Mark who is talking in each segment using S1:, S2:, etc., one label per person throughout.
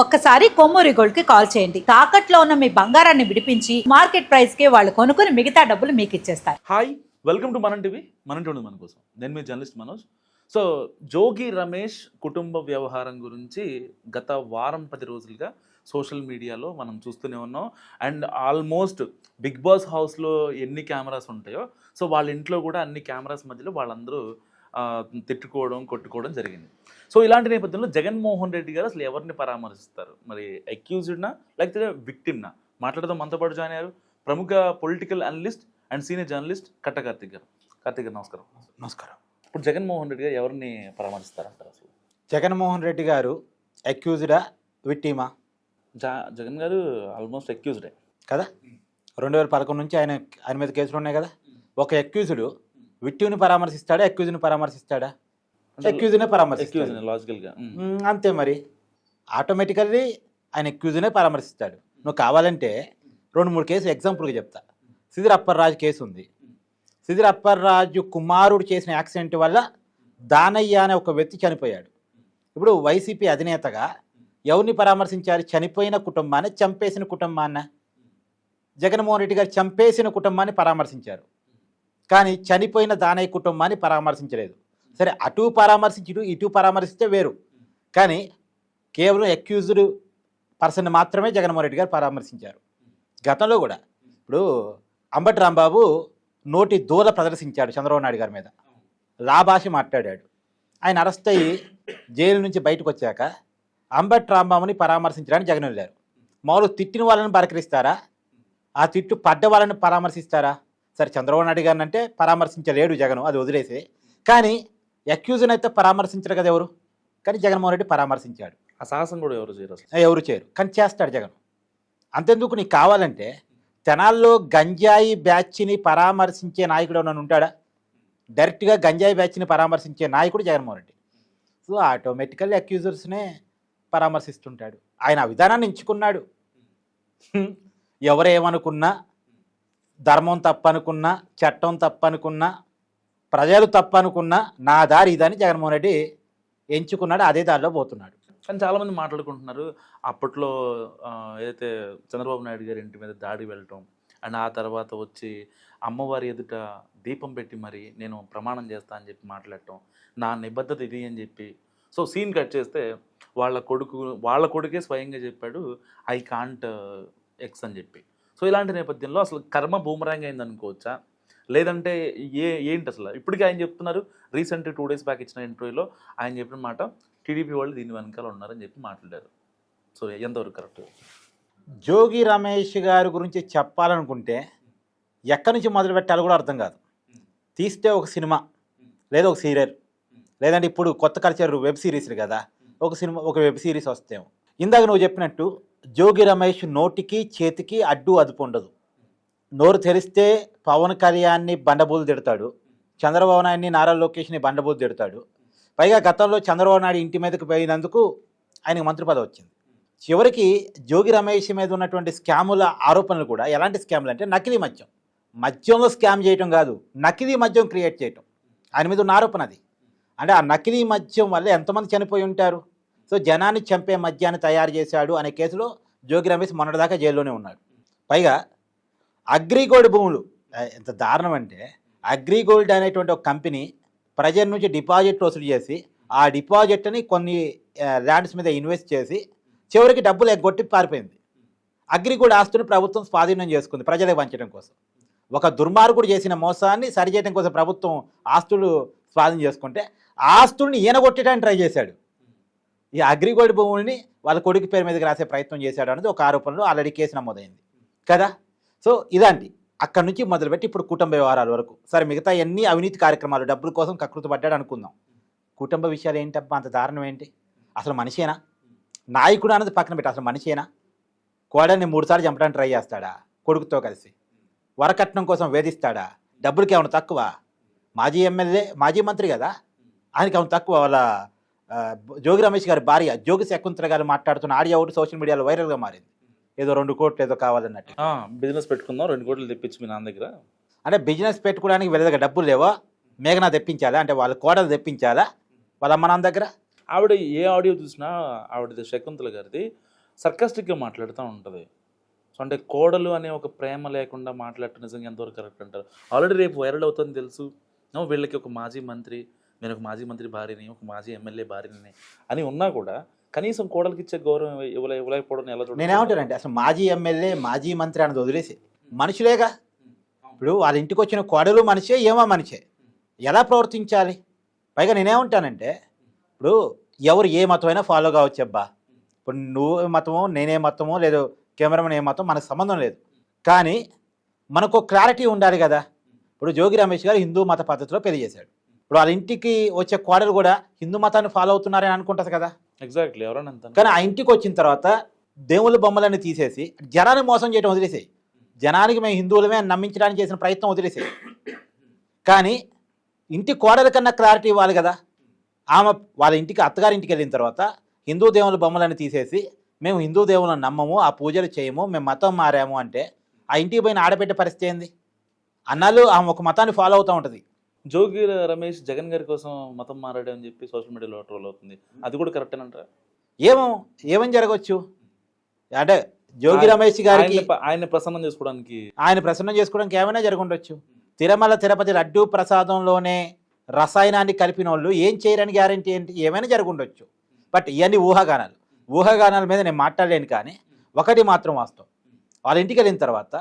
S1: ఒక్కసారి కొమ్మూరి గోల్డ్ కి కాల్ చేయండి. తాకట్లో ఉన్న మీ బంగారాన్ని విడిపించి మార్కెట్ ప్రైస్ కి వాళ్ళు కొనుక్కుని మిగతా డబ్బులు మీకు ఇచ్చేస్తారు.
S2: హాయ్, వెల్కమ్ టు మనం టీవీ. మనం టీవీ మన కోసం నేను మీ జర్నలిస్ట్ మనోజ్. సో జోగి రమేష్ కుటుంబ వ్యవహారం గురించి గత వారం 10 రోజులుగా సోషల్ మీడియాలో మనం చూస్తూనే ఉన్నాం. అండ్ ఆల్మోస్ట్ బిగ్ బాస్ హౌస్లో ఎన్ని కెమెరాస్ ఉంటాయో సో వాళ్ళ ఇంట్లో కూడా అన్ని కెమెరాస్ మధ్యలో వాళ్ళందరూ తిట్టుకోవడం కొట్టుకోవడం జరిగింది. సో ఇలాంటి నేపథ్యంలో జగన్మోహన్ రెడ్డి గారు అసలు ఎవరిని పరామర్శిస్తారు, మరి అక్యూజ్డ్నా లేకపోతే విక్టిమ్నా? మాట్లాడదాం. మనతో పాటు జాయిన్ అయ్యారు ప్రముఖ political analyst and senior journalist కట్ట కార్తిక్ గారు. కార్తిక్ గారు నమస్కారం.
S3: నమస్కారం.
S2: ఇప్పుడు జగన్మోహన్ రెడ్డి గారు ఎవరిని పరామర్శిస్తారంటారు? అసలు
S3: జగన్మోహన్ రెడ్డి గారు అక్యూజ్డా విక్టిమా?
S2: జగన్ గారు ఆల్మోస్ట్ అక్యూజ్డే కదా.
S3: 2011 నుంచి ఆయన మీద కేసులు ఉన్నాయి కదా. ఒక అక్యూజ్డ్ విక్టిమ్ని పరామర్శిస్తాడా, అక్యూజ్ని పరామర్శిస్తాడా? అక్యూజ్నే పరామర్శిస్తాడు
S2: లాజికల్గా.
S3: అంతే మరి. ఆటోమేటికల్లీ ఆయన అక్యూజ్నే పరామర్శిస్తాడు. నువ్వు కావాలంటే 2-3 కేసులు ఎగ్జాంపుల్గా చెప్తా. సిదిర్ అప్పర్రాజు కేసు ఉంది. సిదిర్ అప్పర్రాజు కుమారుడు చేసిన యాక్సిడెంట్ వల్ల దానయ్య అనే ఒక వ్యక్తి చనిపోయాడు. ఇప్పుడు వైసీపీ అధినేతగా ఎవరిని పరామర్శించారు? చనిపోయిన కుటుంబాన్ని, చంపేసిన కుటుంబాన్న. జగన్మోహన్ రెడ్డి గారు చంపేసిన కుటుంబాన్ని పరామర్శించారు, కానీ చనిపోయిన దానయ్య కుటుంబాన్ని పరామర్శించలేదు. సరే, అటు పరామర్శించి ఇటు పరామర్శిస్తే వేరు, కానీ కేవలం అక్యూజ్డ్ పర్సన్ మాత్రమే జగన్మోహన్ రెడ్డి గారు పరామర్శించారు. గతంలో కూడా ఇప్పుడు అంబటి రాంబాబు నోటి దూల ప్రదర్శించాడు చంద్రబాబు నాయుడు గారి మీద, లాభాష మాట్లాడాడు. ఆయన అరెస్ట్ అయ్యి జైలు నుంచి బయటకు వచ్చాక అంబటి రాంబాబుని పరామర్శించడానికి జగన్ వెళ్ళారు. మామూలు తిట్టిన వాళ్ళని పలకరిస్తారా? ఆ తిట్టు పడ్డ వాళ్ళని పరామర్శిస్తారా? సరే, చంద్రబాబు నాయుడు గారిని అంటే పరామర్శించలేడు జగన్, అది వదిలేసి. కానీ అక్యూజ్ని అయితే పరామర్శించరు కదా ఎవరు, కానీ జగన్మోహన్ రెడ్డి పరామర్శించాడు.
S2: ఆ సాహసం కూడా
S3: ఎవరు చేయరు, కానీ చేస్తాడు జగన్. అంతెందుకు, నీకు కావాలంటే తెనాల్లో గంజాయి బ్యాచ్ని పరామర్శించే నాయకుడు ఎవరైనా ఉంటాడా? డైరెక్ట్గా గంజాయి బ్యాచ్ని పరామర్శించే నాయకుడు జగన్మోహన్ రెడ్డి. సో ఆటోమేటికల్లీ అక్యూజర్స్నే పరామర్శిస్తుంటాడు. ఆయన ఆ విధానాన్ని ఎంచుకున్నాడు. ఎవరేమనుకున్నా, ధర్మం తప్పనుకున్నా, చట్టం తప్పనుకున్నా, ప్రజలు తప్పనుకున్నా, నా దారి ఇదని జగన్మోహన్ రెడ్డి ఎంచుకున్నాడు. అదే దారిలో పోతున్నాడు.
S2: కానీ చాలామంది మాట్లాడుకుంటున్నారు, అప్పట్లో ఏదైతే చంద్రబాబు నాయుడు గారి ఇంటి మీద దాడి వెళ్ళటం అండ్ ఆ తర్వాత వచ్చి అమ్మవారి ఎదుట దీపం పెట్టి మరి నేను ప్రమాణం చేస్తా అని చెప్పి మాట్లాడటం, నా నిబద్ధత ఇది అని చెప్పి. సో సీన్ కట్ చేస్తే వాళ్ళ కొడుకే స్వయంగా చెప్పాడు ఐ కాంట్ ఎక్స్ అని చెప్పి. సో ఇలాంటి నేపథ్యంలో అసలు కర్మ బూమరాంగ్ అయింది అనుకోవచ్చా, లేదంటే ఏంటి అసలు? ఇప్పటికీ ఆయన చెప్తున్నారు, రీసెంట్ 2 days బ్యాక్ ఇచ్చిన ఇంటర్వ్యూలో ఆయన చెప్పిన మాట టీడీపీ వాళ్ళు దీని వెనకాల ఉన్నారని చెప్పి మాట్లాడారు. సో ఎంతవరకు కరెక్ట్?
S3: జోగి రమేష్ గారి గురించి చెప్పాలనుకుంటే ఎక్కడి నుంచి మొదలు పెట్టాలో కూడా అర్థం కాదు. తీస్తే ఒక సినిమా లేదా ఒక సీరియల్, లేదంటే ఇప్పుడు కొత్త కల్చర్ వెబ్ సిరీస్లు కదా, ఒక వెబ్ సిరీస్ వస్తేమో. ఇందాక నువ్వు చెప్పినట్టు జోగి రమేష్ నోటికి చేతికి అడ్డు అదుపు ఉండదు. నోరు తెరిస్తే పవన్ కళ్యాణ్ని బండబూలు తిడతాడు, చంద్రబాబు నాయుడిని, నారా లోకేష్ని బండబూలు తిడతాడు. పైగా గతంలో చంద్రబాబు నాయుడు ఇంటి మీదకి పోయినందుకు ఆయనకు మంత్రి పదవి వచ్చింది. చివరికి జోగి రమేష్ మీద ఉన్నటువంటి స్కాముల ఆరోపణలు కూడా ఎలాంటి స్కాములు అంటే నకిలీ మద్యంలో స్కామ్ చేయటం కాదు, నకిలీ మద్యం క్రియేట్ చేయటం ఆయన మీద ఉన్న ఆరోపణ అది. అంటే ఆ నకిలీ మద్యం వల్ల ఎంతమంది చనిపోయి ఉంటారు. సో జనాన్ని చంపే మద్యాన్ని తయారు చేశాడు అనే కేసులో జోగి రమేష్ మొన్నటిదాకా జైల్లోనే ఉన్నాడు. పైగా అగ్రిగోల్డ్ భూములు ఎంత దారుణం అంటే, అగ్రిగోల్డ్ అనేటువంటి ఒక కంపెనీ ప్రజల నుంచి డిపాజిట్లు వసూలు చేసి ఆ డిపాజిట్ని కొన్ని ల్యాండ్స్ మీద ఇన్వెస్ట్ చేసి చివరికి డబ్బులు ఎగ్గొట్టి పారిపోయింది. అగ్రిగోల్డ్ ఆస్తుని ప్రభుత్వం స్వాధీనం చేసుకుంది ప్రజలకు పంచడం కోసం. ఒక దుర్మార్గుడు చేసిన మోసాన్ని సరిచేయడం కోసం ప్రభుత్వం ఆస్తులు స్వాధీనం చేసుకుంటే ఆ ఆస్తుల్ని ఈయనగొట్టడానికి ట్రై చేశాడు. ఈ అగ్రిగోల్డ్ భూముల్ని వాళ్ళ కొడుకు పేరు మీదకి రాసే ప్రయత్నం చేశాడు అనేది ఒక ఆరోపణలో ఆల్రెడీ కేసు నమోదైంది కదా. సో ఇలాంటి అక్కడి నుంచి మొదలుపెట్టి ఇప్పుడు కుటుంబ వ్యవహారాల వరకు, సరే మిగతా అన్ని అవినీతి కార్యక్రమాలు, డబ్బుల కోసం కకృతి పడ్డాడు అనుకుందాం. కుటుంబ విషయాలు ఏంటబ్బా అంత దారుణం ఏంటి? అసలు మనిషేనా? నాయకుడు అన్నది పక్కన పెట్టి అసలు మనిషేనా? కోడల్ని 3 సార్లు చంపడానికి ట్రై చేస్తాడా కొడుకుతో కలిసి? వరకట్నం కోసం వేధిస్తాడా? డబ్బులకి ఏమైనా తక్కువ? మాజీ ఎమ్మెల్యే, మాజీ మంత్రి కదా, ఆయనకి ఏమైనా తక్కువ? వాళ్ళ జోగి రమేష్ గారి భార్య జోగి శకుంతల గారు మాట్లాడుతున్న ఆడియో ఒకటి సోషల్ మీడియాలో వైరల్గా మారింది. ఏదో 2 కోట్లు ఏదో కావాలన్నట్టు.
S2: బిజినెస్ పెట్టుకుందాం, 2 కోట్లు తెప్పించి మీ నాన్న దగ్గర.
S3: అంటే బిజినెస్ పెట్టుకోవడానికి వెళ్ళగా డబ్బులు లేవా? మేఘనా తెప్పించాలా? అంటే వాళ్ళ కోడలు తెప్పించాలా వాళ్ళ అమ్మ నాన్న దగ్గర?
S2: ఆవిడ ఏ ఆడియో చూసినా ఆవిడది శకుంతల గారిది సర్కాస్టిక్గా మాట్లాడుతూ ఉంటుంది. సో అంటే కోడలు అనే ఒక ప్రేమ లేకుండా మాట్లాడటం నిజంగా ఎంతవరకు కరెక్ట్ అంటారు? ఆల్రెడీ రేపు వైరల్ అవుతుంది తెలుసు. వీళ్ళకి ఒక మాజీ మంత్రి, నేను ఒక మాజీ మంత్రి భార్యని, ఒక మాజీ ఎమ్మెల్యే భార్యని అని ఉన్నా కూడా కనీసం కోడలికి ఇచ్చే గౌరవం ఇవ్వలేకపోవడం ఎలా చూడాలి?
S3: నేనేమంటానంటే అసలు మాజీ ఎమ్మెల్యే మాజీ మంత్రి అన్నది వదిలేసి మనుషులేగా. ఇప్పుడు వాళ్ళ ఇంటికి వచ్చిన కోడలు మనిషే, ఏమో మనిషే, ఎలా ప్రవర్తించాలి? పైగా నేనేమంటానంటే ఇప్పుడు ఎవరు ఏ మతమైనా ఫాలో కావచ్చు అబ్బా. ఇప్పుడు నువ్వు మతమో నేనే మతమో లేదు కెమెరామెన్ ఏ మతం మనకు సంబంధం లేదు. కానీ మనకు క్లారిటీ ఉండాలి కదా. ఇప్పుడు జోగి రమేష్ గారు హిందూ మత పద్ధతిలో పెళ్లి చేశాడు. ఇప్పుడు వాళ్ళ ఇంటికి వచ్చే కోడలు కూడా హిందూ మతాన్ని ఫాలో అవుతున్నారని అనుకుంటుంది కదా.
S2: ఎగ్జాక్ట్లీ, ఎవరైనా.
S3: కానీ ఆ ఇంటికి వచ్చిన తర్వాత దేవుళ్ళ బొమ్మలన్నీ తీసేసి జనాన్ని మోసం చేయడం వదిలేసాయి. జనానికి మేము హిందువులమే అని నమ్మించడానికి చేసిన ప్రయత్నం వదిలేసాయి. కానీ ఇంటి కోడల కన్నా క్లారిటీ ఇవ్వాలి కదా. ఆమె వాళ్ళ ఇంటికి అత్తగారింటికి వెళ్ళిన తర్వాత హిందూ దేవుళ్ళ బొమ్మలన్నీ తీసేసి మేము హిందూ దేవుళ్ళని నమ్మము, ఆ పూజలు చేయము, మేము మతం మారాము అంటే ఆ ఇంటికి పోయిన ఆడబిడ్డ పరిస్థితి ఏంది? అన్నాళ్ళు ఆమె ఒక మతాన్ని ఫాలో అవుతూ ఉంటుంది.
S2: జోగి రమేష్ జగన్ గారి కోసం మతం మారాడని చెప్పి సోషల్ మీడియాలో ట్రోల్ అవుతుంది. అది కూడా కరెక్టేనంటారా?
S3: ఏమని జరగవచ్చు అంటే జోగి రమేష్ గారికి
S2: ఆయన ప్రసన్నం
S3: చేసుకోవడానికి ఏమైనా జరుగుండొచ్చు. తిరుమల తిరుపతి లడ్డూ ప్రసాదంలోనే రసాయనాన్ని కలిపిన వాళ్ళు ఏం చేయరని గ్యారంటీ ఏంటి? ఏమైనా జరుగుండొచ్చు. బట్ ఇవన్నీ ఊహాగానాల మీద నేను మాట్లాడలేను. కానీ ఒకటి మాత్రం వాస్తవం, వాళ్ళ ఇంటికి వెళ్ళిన తర్వాత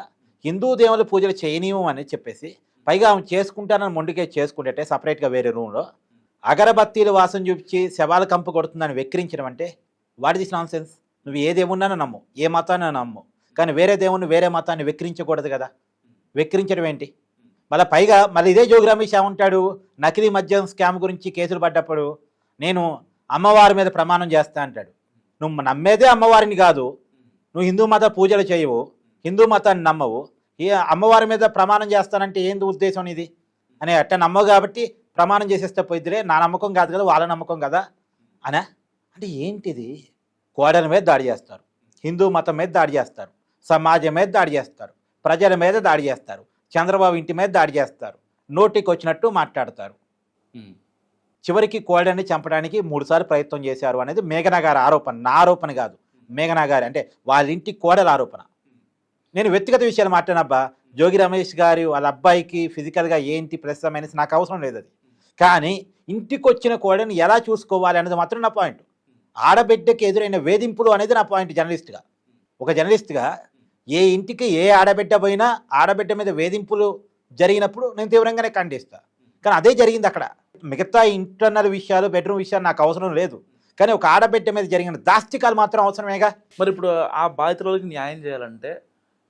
S3: హిందూ దేవుల పూజలు చేయనీయం అని చెప్పేసి పైగా ఆమె చేసుకుంటానని మొండికే చేసుకుంటే సపరేట్గా వేరే రూమ్లో అగరబత్తీలు వాసన చూపించి శవాల కంపు కొడుతుందని వెక్కిరించడం అంటే వాట్ ఇస్ నాన్ సెన్స్. నువ్వు ఏ దేవుణ్ణైనా నమ్ము, ఏ మతాన్ని నమ్ము, కానీ వేరే దేవుణ్ణి వేరే మతాన్ని వెక్కిరించకూడదు కదా. వెక్కిరించడం ఏంటి? పైగా ఇదే జోగి రమేష్ ఏమంటాడు, నకిలీ మద్యం స్కామ్ గురించి కేసులు పడ్డప్పుడు నేను అమ్మవారి మీద ప్రమాణం చేస్తా అంటాడు. నువ్వు నమ్మేదే అమ్మవారిని కాదు, నువ్వు హిందూ మత పూజలు చేయవు, హిందూ మతాన్ని నమ్మవు, ఈ అమ్మవారి మీద ప్రమాణం చేస్తానంటే ఏంది ఉద్దేశం ఇది అని అట్ట నమ్మవు కాబట్టి ప్రమాణం చేసేస్తే పోయిద్దిలే, నా నమ్మకం కాదు కదా వాళ్ళ నమ్మకం కదా అనే. అంటే ఏంటిది? కోడల మీద దాడి చేస్తారు, హిందూ మతం మీద దాడి చేస్తారు, సమాజం మీద దాడి చేస్తారు, ప్రజల మీద దాడి చేస్తారు, చంద్రబాబు ఇంటి మీద దాడి చేస్తారు, నోటికి వచ్చినట్టు మాట్లాడతారు. చివరికి కోడని చంపడానికి 3 సార్లు ప్రయత్నం చేశారు అనేది మేఘనా గారి ఆరోపణ, నా ఆరోపణ కాదు, మేఘనా గారి అంటే వాళ్ళ ఇంటి కోడల ఆరోపణ. నేను వ్యక్తిగత విషయాలు మాట్లాడినబ్బా, జోగి రమేష్ గారి వాళ్ళ అబ్బాయికి ఫిజికల్గా ఏంటి ప్లస్ మైనస్ నాకు అవసరం లేదు అది. కానీ ఇంటికి వచ్చిన కోడని ఎలా చూసుకోవాలి అనేది మాత్రం నా పాయింట్. ఆడబిడ్డకి ఎదురైన వేధింపులు అనేది నా పాయింట్. ఒక జర్నలిస్ట్గా ఏ ఇంటికి ఏ ఆడబిడ్డ పోయినా ఆడబిడ్డ మీద వేధింపులు జరిగినప్పుడు నేను తీవ్రంగానే ఖండిస్తా. కానీ అదే జరిగింది అక్కడ. మిగతా ఇంటర్నల్ విషయాలు బెడ్రూమ్ విషయాలు నాకు అవసరం లేదు, కానీ ఒక ఆడబిడ్డ మీద జరిగిన దాష్టికాలు మాత్రం అవసరమేగా.
S2: మరి ఇప్పుడు ఆ బాధితులకి న్యాయం చేయాలంటే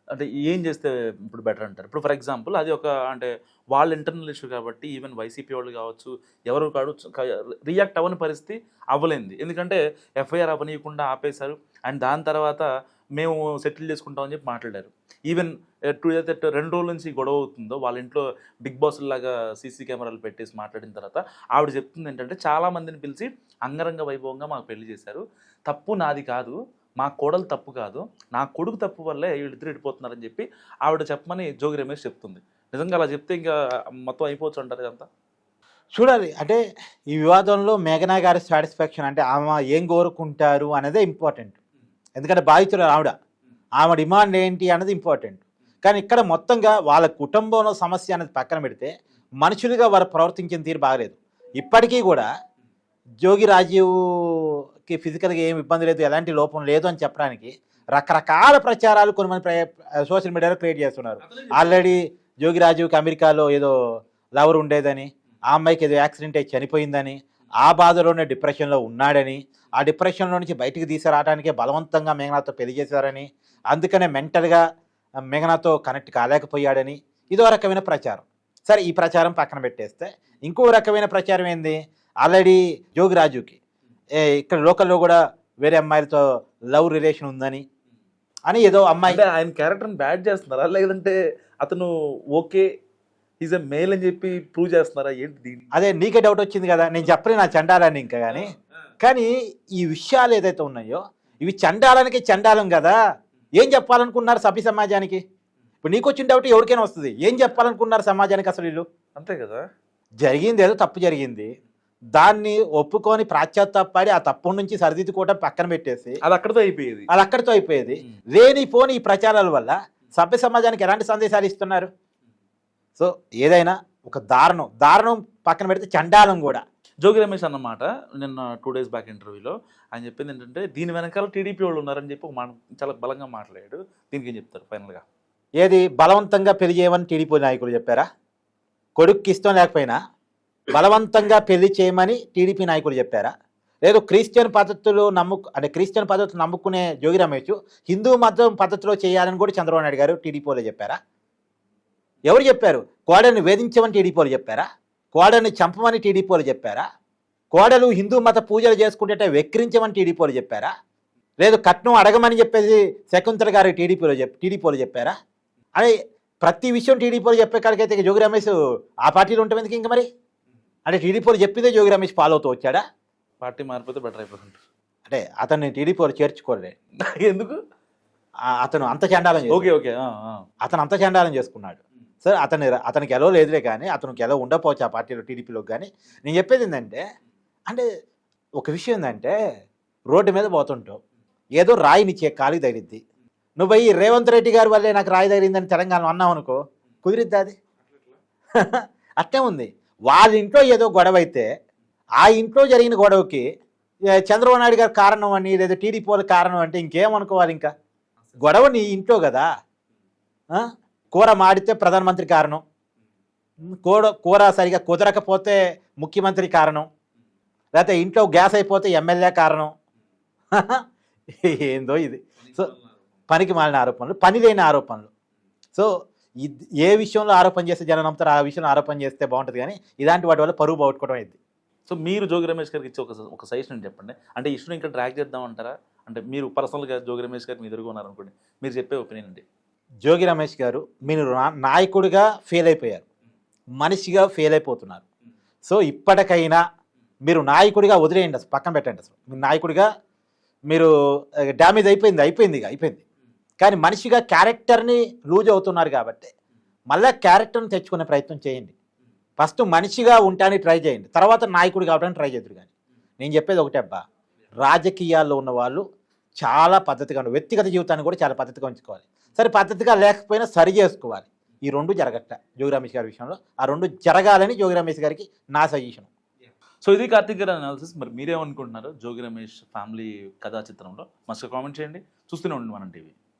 S2: అంటే ఏం చేస్తే ఇప్పుడు బెటర్ అంటారు? ఇప్పుడు ఫర్ ఎగ్జాంపుల్ అది ఒక అంటే వాళ్ళ ఇంటర్నల్ ఇష్యూ కాబట్టి ఈవెన్ వైసీపీ వాళ్ళు కావచ్చు ఎవరు రియాక్ట్ అవ్వని పరిస్థితి అవ్వలేంది. ఎందుకంటే ఎఫ్ఐఆర్ అవ్వనీయకుండా ఆపేశారు. అండ్ దాని తర్వాత మేము సెటిల్ చేసుకుంటామని చెప్పి మాట్లాడారు. ఈవెన్ 2 రోజుల నుంచి గొడవ అవుతుందో వాళ్ళ ఇంట్లో బిగ్ బాస్ లాగా సీసీ కెమెరాలు పెట్టేసి మాట్లాడిన తర్వాత ఆవిడ చెప్తుంది ఏంటంటే చాలామందిని పిలిచి అంగరంగ వైభవంగా మాకు పెళ్లి చేశారు, తప్పు నాది కాదు, మా కోడలు తప్పు కాదు, నా కొడుకు తప్పు వల్లే వీళ్ళిద్దరు ఇడిపోతున్నారని చెప్పి ఆవిడ చెప్పమని జోగి రమేష్ చెప్తుంది. నిజంగా అలా చెప్తే ఇంకా మొత్తం అయిపోవచ్చు అంటారు ఇదంతా?
S3: చూడాలి. అంటే ఈ వివాదంలో మేఘనా గారి సాటిస్ఫాక్షన్ అంటే ఆమె ఏం కోరుకుంటారు అనేదే ఇంపార్టెంట్. ఎందుకంటే బాధితులు ఆమె డిమాండ్ ఏంటి అన్నది ఇంపార్టెంట్. కానీ ఇక్కడ మొత్తంగా వాళ్ళ కుటుంబంలో సమస్య అనేది పక్కన పెడితే మనుషులుగా వారు ప్రవర్తించిన తీరు బాగలేదు. ఇప్పటికీ కూడా జోగి రాజీవ్కి ఫిజికల్గా ఏం ఇబ్బంది లేదు, ఎలాంటి లోపం లేదు అని చెప్పడానికి రకరకాల ప్రచారాలు కొంతమంది సోషల్ మీడియాలో క్రియేట్ చేస్తున్నారు. ఆల్రెడీ జోగి రాజీవ్కి అమెరికాలో ఏదో లవర్ ఉండేదని, ఆ అమ్మాయికి ఏదో యాక్సిడెంట్ అయి చనిపోయిందని, ఆ బాధలోనే డిప్రెషన్లో ఉన్నాడని, ఆ డిప్రెషన్లో నుంచి బయటికి తీసుకురావడానికే బలవంతంగా మేఘనాతో పెళ్లి చేశారని, అందుకనే మెంటల్గా మేఘనాతో కనెక్ట్ కాలేకపోయాడని, ఇదో రకమైన ప్రచారం. సరే, ఈ ప్రచారం పక్కన పెట్టేస్తే ఇంకో రకమైన ప్రచారం ఏంది, ఆల్రెడీ జోగి రాజుకి ఇక్కడ లోకల్లో కూడా వేరే అమ్మాయిలతో లవ్ రిలేషన్ ఉందని అని ఏదో అమ్మాయి
S2: ఆయన క్యారెక్టర్ని బ్యాడ్ చేస్తున్నారా, లేదంటే అతను ఓకే ఈజ్ ఎ మేల్ అని చెప్పి ప్రూవ్ చేస్తున్నారా ఏంటి?
S3: అదే నీకే డౌట్ వచ్చింది కదా, నేను చెప్పలే నా చండాలని ఇంకా. కానీ ఈ విషయాలు ఏదైతే ఉన్నాయో ఇవి చండాలానికి చండాలం కదా. ఏం చెప్పాలనుకున్నారు సభ్య సమాజానికి? ఇప్పుడు నీకు వచ్చిన డౌట్ ఎవరికైనా వస్తుంది, ఏం చెప్పాలనుకున్నారు సమాజానికి అసలు వీళ్ళు?
S2: అంతే కదా.
S3: జరిగింది ఏదో తప్పు జరిగింది, దాన్ని ఒప్పుకొని ప్రాశ్చాత్తాపడి ఆ తప్పు నుంచి సరిదిద్దుకోవడం పక్కన పెట్టేసి
S2: అది అక్కడితో అయిపోయేది.
S3: అది అక్కడితో అయిపోయేది. లేనిపోని ఈ ప్రచారాల వల్ల సభ్య సమాజానికి ఎలాంటి సందేశాలు ఇస్తున్నారు? సో ఏదైనా ఒక దారుణం పక్కన పెడితే చండాలం కూడా.
S2: జోగి రమేష్ అన్నమాట నిన్న 2 days బ్యాక్ ఇంటర్వ్యూలో ఆయన చెప్పింది ఏంటంటే దీని వెనకాల టీడీపీ వాళ్ళు ఉన్నారని చెప్పి ఒక మాట చాలా బలంగా మాట్లాడాడు. దీనికి ఏం చెప్తారు ఫైనల్గా?
S3: ఏది బలవంతంగా పెళ్లి చేయమని టీడీపీ నాయకులు చెప్పారా? కొడుక్కి ఇష్టం లేకపోయినా బలవంతంగా పెళ్లి చేయమని టీడీపీ నాయకులు చెప్పారా? లేదు క్రిస్టియన్ పద్ధతులు క్రిస్టియన్ పద్ధతులు నమ్ముకునే జోగి రమేష్ హిందూ మతం పద్ధతిలో చేయాలని కూడా చంద్రబాబు నాయుడు గారు టీడీపీలో చెప్పారా? ఎవరు చెప్పారు? కోడల్ని వేధించమని టీడీపీలో చెప్పారా? కోడల్ని చంపమని టీడీపీలో చెప్పారా? కోడలు హిందూ మత పూజలు చేసుకుంటే వెక్కిరించమని టీడీపీలో చెప్పారా? లేదు కట్నం అడగమని చెప్పేసి శకుంతల గారు టీడీపీలో చెప్పారా? అని ప్రతి విషయం టీడీపీలో చెప్పే కాడికైతే జోగి రమేష్ ఆ పార్టీలో ఉంటాం ఎందుకు ఇంకా మరి? అంటే టీడీపీలో చెప్పిందే జోగి రమేష్ ఫాలో అవుతూ వచ్చాడా?
S2: పార్టీ మారిపోతే బెటర్ అయిపోతుంది
S3: అంటే అతన్ని టీడీపీలో చేర్చుకోలే.
S2: ఎందుకు?
S3: అతను అంత చండాలం
S2: ఓకే ఓకే
S3: అతను అంత చండాలం చేసుకున్నాడు. సరే అతనికి ఎలా లేదులే కానీ అతనికి ఎలా ఉండకపోవచ్చు ఆ పార్టీలో టీడీపీలోకి. కానీ నేను చెప్పేది ఏంటంటే అంటే ఒక విషయం ఏంటంటే రోడ్డు మీద పోతుంటావు ఏదో రాయి నిచ్చే కాలికి తగిలిద్ది. నువ్వు పోయి రేవంత్ రెడ్డి గారి వల్లే నాకు రాయి తగిలిందని తెలంగాణలో అన్నావు అనుకో కుదిరిద్దా అది? అట్టే ఉంది. వాళ్ళ ఇంట్లో ఏదో గొడవ అయితే ఆ ఇంట్లో జరిగిన గొడవకి చంద్రబాబు నాయుడు గారు కారణం అని లేదా టీడీపీ వాళ్ళ కారణం అంటే ఇంకేమనుకోవాలి? ఇంకా గొడవ నీ ఇంట్లో కదా. కూర మాడితే ప్రధానమంత్రి కారణం, కూర సరిగా కుదరకపోతే ముఖ్యమంత్రి కారణం, లేకపోతే ఇంట్లో గ్యాస్ అయిపోతే ఎమ్మెల్యే కారణం. ఏందో ఇది. సో పనికి మాలిన ఆరోపణలు, పని లేని ఆరోపణలు. సో ఏ విషయంలో ఆరోపణ చేస్తే జనం నమ్ముతారు ఆ విషయంలో ఆరోపణ చేస్తే బాగుంటుంది. కానీ ఇలాంటి వాటి వల్ల పరువు పోగొట్టుకోవడం అయింది.
S2: సో మీరు జోగి రమేష్ గారికి ఇచ్చే ఒక సజెషన్ చెప్పండి. అంటే ఇష్యూని ఇంకా డ్రాగ్ చేద్దామంటారా? అంటే మీరు పర్సనల్గా జోగి రమేష్ గారికి మీ ఎదురుగా ఉన్నారనుకోండి, మీరు చెప్పే ఒపీనియన్ అండి.
S3: జోగి రమేష్ గారు మీరు నాయకుడిగా ఫెయిల్ అయిపోయారు, మనిషిగా ఫెయిల్ అయిపోతున్నారు. సో ఇప్పటికైనా మీరు నాయకుడిగా వదిలేయండి, అసలు పక్కన పెట్టండి. అసలు మీరు నాయకుడిగా మీరు డ్యామేజ్ అయిపోయింది. కానీ మనిషిగా క్యారెక్టర్ని లూజ్ అవుతున్నారు కాబట్టి మళ్ళీ క్యారెక్టర్ని తెచ్చుకునే ప్రయత్నం చేయండి. ఫస్ట్ మనిషిగా ఉండడానికి ట్రై చేయండి, తర్వాత నాయకుడు కావడానికి ట్రై చేద్దరు. కానీ నేను చెప్పేది ఒకటే అబ్బా, రాజకీయాల్లో ఉన్న వాళ్ళు చాలా పద్ధతిగా వ్యక్తిగత జీవితాన్ని కూడా చాలా పద్ధతిగా ఉంచుకోవాలి. సరే పద్ధతిగా లేకపోయినా సరి చేసుకోవాలి. ఈ రెండు జరగట్ట జోగి రమేష్ గారి విషయంలో. ఆ రెండు జరగాలని జోగి రమేష్ గారికి నా సజెషన్.
S2: సో ఇది కార్తిక్ గారి అనాలిసిస్. మరి మీరేమనుకుంటున్నారు జోగి రమేష్ ఫ్యామిలీ కథా చిత్రంలో? మస్తు కామెంట్ చేయండి. చూస్తూనే ఉండండి మనం టీవీ.